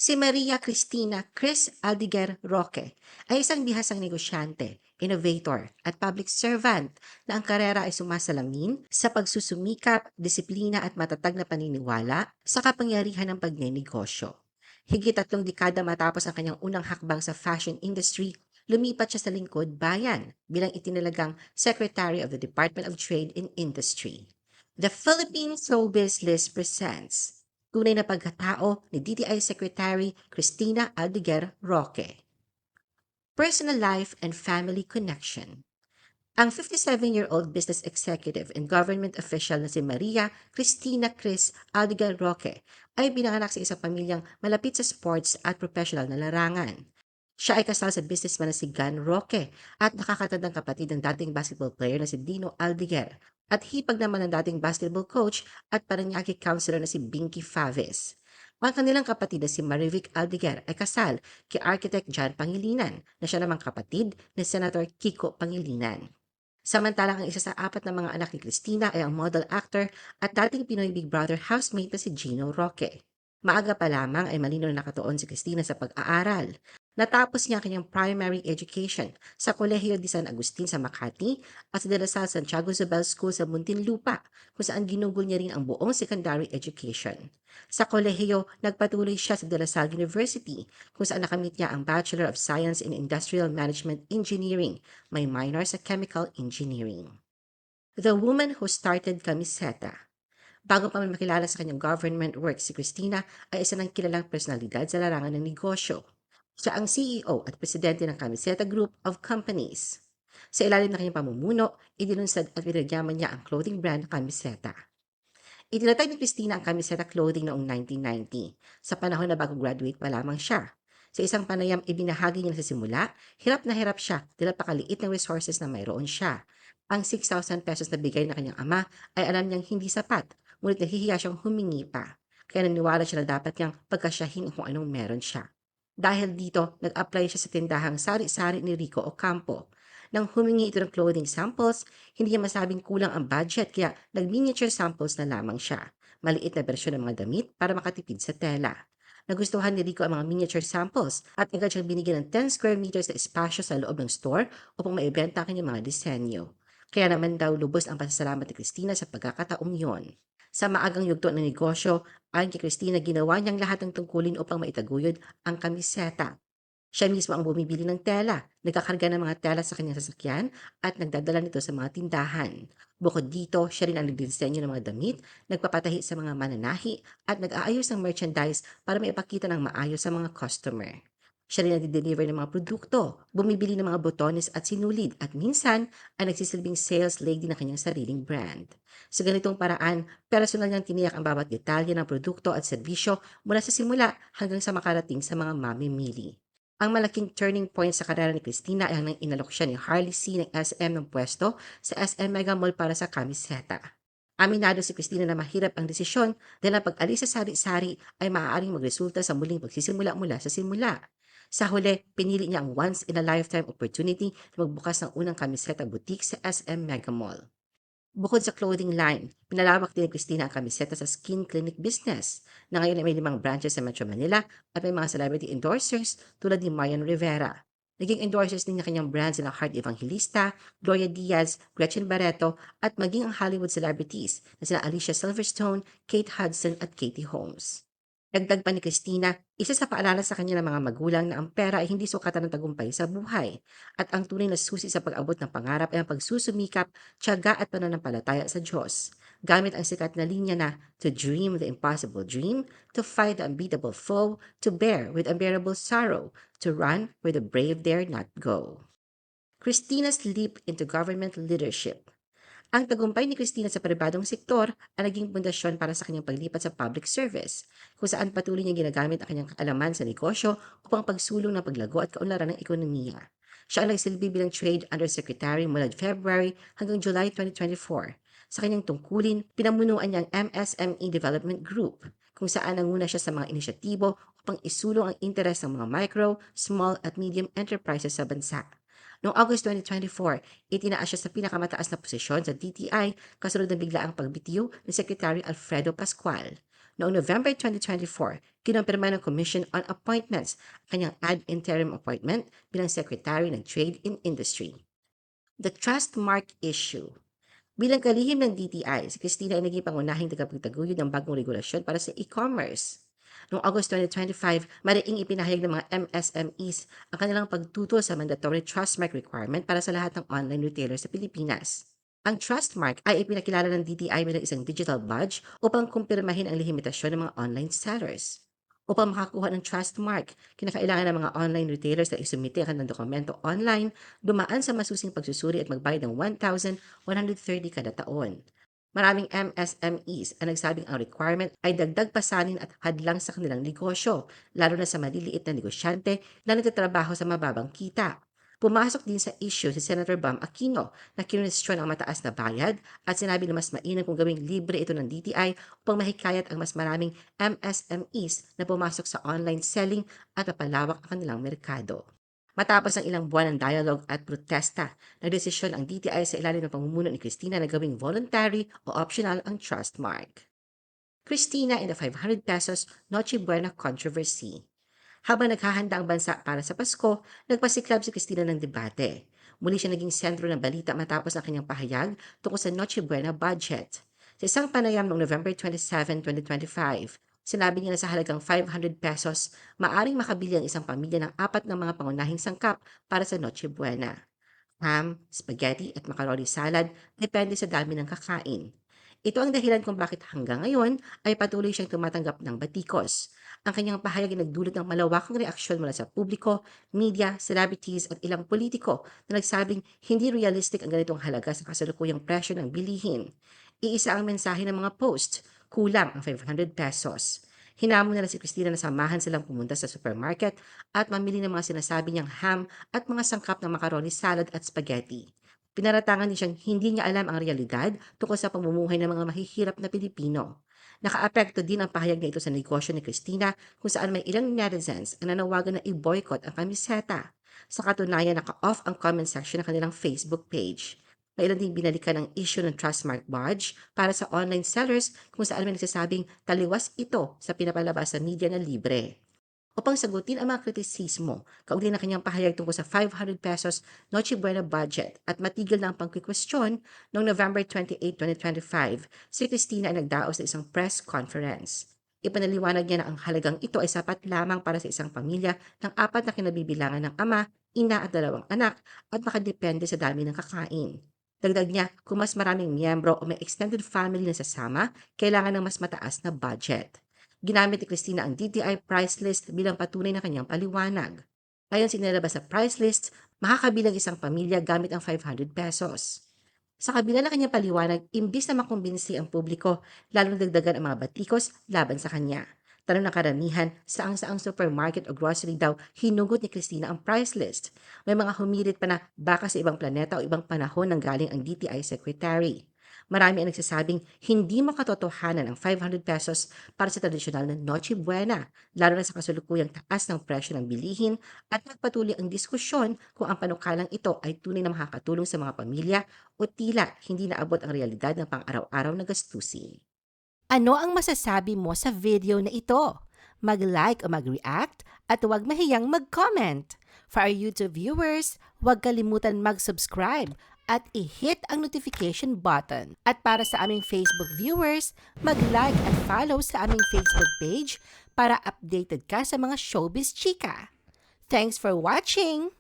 Si Maria Cristina Chris Aldiger Roque ay isang bihasang negosyante, innovator at public servant na ang karera ay sumasalamin sa pagsusumikap, disiplina at matatag na paniniwala sa kapangyarihan ng pagnenegosyo. Higit 3 dekada matapos ang kanyang unang hakbang sa fashion industry, lumipat siya sa lingkod bayan bilang itinalagang Secretary of the Department of Trade and Industry. The Philippine Showbiz List presents Tunay na pagkatao ni DTI Secretary Cristina Aldeguer Roque. Personal life and family connection. Ang 57-year-old business executive and government official na si Maria Cristina Chris Aldeguer Roque ay pinanganak sa isang pamilyang malapit sa sports at professional na larangan. Siya ay kasal sa businessman na si Gan Roque at nakakatandang kapatid ng dating basketball player na si Dino Aldeguer at hipag naman ng dating basketball coach at Parañaque counselor na si Binky Faves. Ang kanilang kapatid na si Marivic Aldeguer ay kasal kay Architect John Pangilinan na siya namang kapatid ni Senator Kiko Pangilinan. Samantalang ang isa sa 4 na mga anak ni Cristina ay ang model actor at dating Pinoy Big Brother housemate na si Gino Roque. Maaga pa lamang ay malinaw na nakatuon si Cristina sa pag-aaral. Natapos niya ang kanyang primary education sa Kolehiyo de San Agustin sa Makati at sa De La Salle Santiago Zobel School sa Muntinlupa kung saan ginugol niya rin ang buong secondary education. Sa kolehiyo, nagpatuloy siya sa De La Salle University kung saan nakamit niya ang Bachelor of Science in Industrial Management Engineering, may minor sa Chemical Engineering. The Woman Who Started Camiseta. Bago pa man makilala sa kanyang government work, si Cristina ay isa ng kilalang personalidad sa larangan ng negosyo. Siya ang CEO at presidente ng Camiseta Group of Companies. Sa ilalim ng kanyang pamumuno, idinunsad at pinagyaman niya ang clothing brand na Camiseta. Itinatag ni Cristina ang Camiseta Clothing noong 1990, sa panahon na bago graduate pa lamang siya. Sa isang panayam ibinahagi niya na sa simula, hirap na hirap siya dahil pakaliit ng resources na mayroon siya. Ang 6,000 pesos na bigay ng kanyang ama ay alam niyang hindi sapat, ngunit nahihiya siyang humingi pa. Kaya naniwala siya na dapat niyang pagkasyahin kung anong meron siya. Dahil dito, nag-apply siya sa tindahang sari-sari ni Rico Ocampo. Nang humingi ito ng clothing samples, hindi niya masabing kulang ang budget kaya nag-miniature samples na lamang siya. Maliit na bersyon ng mga damit para makatipid sa tela. Nagustuhan ni Rico ang mga miniature samples at agad siyang binigyan ng 10 square meters na espasyo sa loob ng store upang maibenta ang kanyang mga disenyo. Kaya naman daw lubos ang pasasalamat ni Cristina sa pagkakataong yon. Sa maagang yugto ng negosyo, ayon kay Cristina, ginawa niyang lahat ng tungkulin upang maitaguyod ang kamiseta. Siya mismo ang bumibili ng tela, nagkakarga ng mga tela sa kanyang sasakyan at nagdadala nito sa mga tindahan. Bukod dito, siya rin ang nagdidisenyo ng mga damit, nagpapatahi sa mga mananahi at nag-aayos ng merchandise para maipakita ng maayos sa mga customer. Siya rin nagdi-deliver ng mga produkto, bumibili ng mga botones at sinulid at minsan ay nagsisilbing sales lady ng kanyang sariling brand. Sa ganitong paraan, personal niyang tiniyak ang bawat detalye ng produkto at serbisyo mula sa simula hanggang sa makarating sa mga mamimili. Ang malaking turning point sa karera ni Cristina ay nang inalok siya ni Harley C. ng SM ng pwesto sa SM Mega Mall para sa kamiseta. Aminado si Cristina na mahirap ang desisyon dahil ang pag-alis sa sari-sari ay maaaring magresulta sa muling pagsisimula mula sa simula. Sa huli, pinili niya ang once-in-a-lifetime opportunity na magbukas ng unang kamiseta boutique sa SM Mega Mall. Bukod sa clothing line, pinalawak din ni Cristina ang kamiseta sa skin clinic business na ngayon ay may 5 branches sa Metro Manila at may mga celebrity endorsers tulad ni Marian Rivera. Naging endorsers din niya kanyang brands na Heart Evangelista, Gloria Diaz, Gretchen Barreto at maging ang Hollywood celebrities na sina Alicia Silverstone, Kate Hudson at Katie Holmes. Dagdag pa ni Cristina, isa sa paalala sa kanya ng mga magulang na ang pera ay hindi sukatan ng tagumpay sa buhay at ang tunay na susi sa pag-abot ng pangarap ay ang pagsusumikap, tiyaga at pananampalataya sa Diyos. Gamit ang sikat na linya na to dream the impossible dream, to fight the unbeatable foe, to bear with unbearable sorrow, to run where the brave dare not go. Christina's leap into government leadership. Ang tagumpay ni Cristina sa pribadong sektor ang naging pundasyon para sa kanyang paglipat sa public service, kung saan patuloy niya ginagamit ang kanyang kaalaman sa negosyo upang pagsulong ng paglago at kaunlaran ng ekonomiya. Siya ang nagsilbi bilang Trade Undersecretary mula February hanggang July 2024. Sa kanyang tungkulin, pinamunuan niya ang MSME Development Group, kung saan nanguna siya sa mga inisyatibo upang isulong ang interes ng mga micro, small at medium enterprises sa bansa. Noong August 2024, itinaas siya sa pinakamataas na posisyon sa DTI kasunod ng biglaang pagbitiw ni Secretary Alfredo Pascual. Noong November 2024, kinumpirma ng Commission on Appointments ang kanyang ad interim appointment bilang Secretary ng Trade in Industry. The Trust Mark Issue. Bilang kalihim ng DTI, si Cristina ay naging pangunahing tagapagtaguyod ng bagong regulasyon para sa e-commerce. Noong August 2025, mariing ipinahayag ng mga MSMEs ang kanilang pagtutol sa mandatory trust mark requirement para sa lahat ng online retailers sa Pilipinas. Ang trust mark ay ipinakilala ng DTI bilang isang digital badge upang kumpirmahin ang limitasyon ng mga online sellers. Upang makakuha ng trust mark, kinakailangan ng mga online retailers na isumite ang kanilang dokumento online, dumaan sa masusing pagsusuri at magbayad ng 1,130 kada taon. Maraming MSMEs ang nagsabing ang requirement ay dagdag pasanin at hadlang sa kanilang negosyo, lalo na sa maliliit na negosyante na nagtatrabaho sa mababang kita. Pumasok din sa issue si Senator Bam Aquino na kinwestiyon ang mataas na bayad at sinabi na mas mainam kung gawing libre ito ng DTI upang mahikayat ang mas maraming MSMEs na pumasok sa online selling at mapalawak ang kanilang merkado. Matapos ang ilang buwan ng dialogue at protesta, nagdesisyon ang DTI sa ilalim ng pamumuno ni Cristina na gawing voluntary o optional ang trust mark. Cristina in the 500 pesos Noche Buena controversy. Habang naghahanda ang bansa para sa Pasko, nagpasiklab si Cristina ng debate. Muli siya naging sentro ng balita matapos ang kanyang pahayag tungkol sa Noche Buena budget. Sa isang panayam noong November 27, 2025, sinabi niya na sa halagang 500 pesos, maaring makabili ang isang pamilya ng 4 ng mga pangunahing sangkap para sa Noche Buena. Ham, spaghetti at macaroni salad depende sa dami ng kakain. Ito ang dahilan kung bakit hanggang ngayon ay patuloy siyang tumatanggap ng batikos. Ang kanyang pahayag ay nagdulot ng malawakang reaksyon mula sa publiko, media, celebrities at ilang politiko na nagsabing hindi realistic ang ganitong halaga sa kasalukuyang presyo ng bilihin. Iisa ang mensahe ng mga post, kulang ang 500 pesos. Hinamon nila si Cristina na samahan silang pumunta sa supermarket at mamili ng mga sinasabi niyang ham at mga sangkap ng macaroni salad at spaghetti. Pinaratangan niya siyang hindi niya alam ang realidad tungkol sa pamumuhay ng mga mahihirap na Pilipino. Nakaapekto din ang pahayag na ito sa negosyo ni Cristina kung saan may ilang netizens ang nanawagan na i-boycott ang kamiseta. Sa katunayan, naka-off ang comment section ng kanilang Facebook page. May ilan din binalikan ang issue ng Trustmark badge para sa online sellers kung saan may nagsasabing taliwas ito sa pinapalabas sa media na libre. Upang sagutin ang mga kritisismo, kaugnay na kanyang pahayag tungkol sa 500 pesos Noche Buena budget at matigil na ang pagkikwestiyon noong November 28, 2025, si Cristina ay nagdaos sa isang press conference. Ipanaliwanag niya na ang halagang ito ay sapat lamang para sa isang pamilya ng 4 na kinabibilangan ng ama, ina at 2 anak at makadepende sa dami ng kakain. Dagdag niya, kung mas maraming miyembro o may extended family na sasama, kailangan ng mas mataas na budget. Ginamit ni Cristina ang DTI price list bilang patunay ng kanyang paliwanag. Ayon sa inilabas sa price list, makakabilang isang pamilya gamit ang 500 pesos. Sa kabila ng kanyang paliwanag, imbis na makumbinsi ang publiko, lalong dagdagan ang mga batikos laban sa kanya. Tanong ng karamihan, saang-saang supermarket o grocery daw hinugot ni Cristina ang price list. May mga humirit pa na baka sa ibang planeta o ibang panahon nang galing ang DTI secretary. Marami ang nagsasabing hindi makatotohanan ang 500 pesos para sa tradisyonal na Noche Buena, lalo na sa kasalukuyang taas ng presyo ng bilihin at nagpatuloy ang diskusyon kung ang panukalang ito ay tunay na makakatulong sa mga pamilya o tila hindi naabot ang realidad ng pang-araw-araw na gastusin. Ano ang masasabi mo sa video na ito? Mag-like o mag-react at huwag mahiyang mag-comment. For our YouTube viewers, huwag kalimutan mag-subscribe at i-hit ang notification button. At para sa aming Facebook viewers, mag-like at follow sa aming Facebook page para updated ka sa mga showbiz chika. Thanks for watching!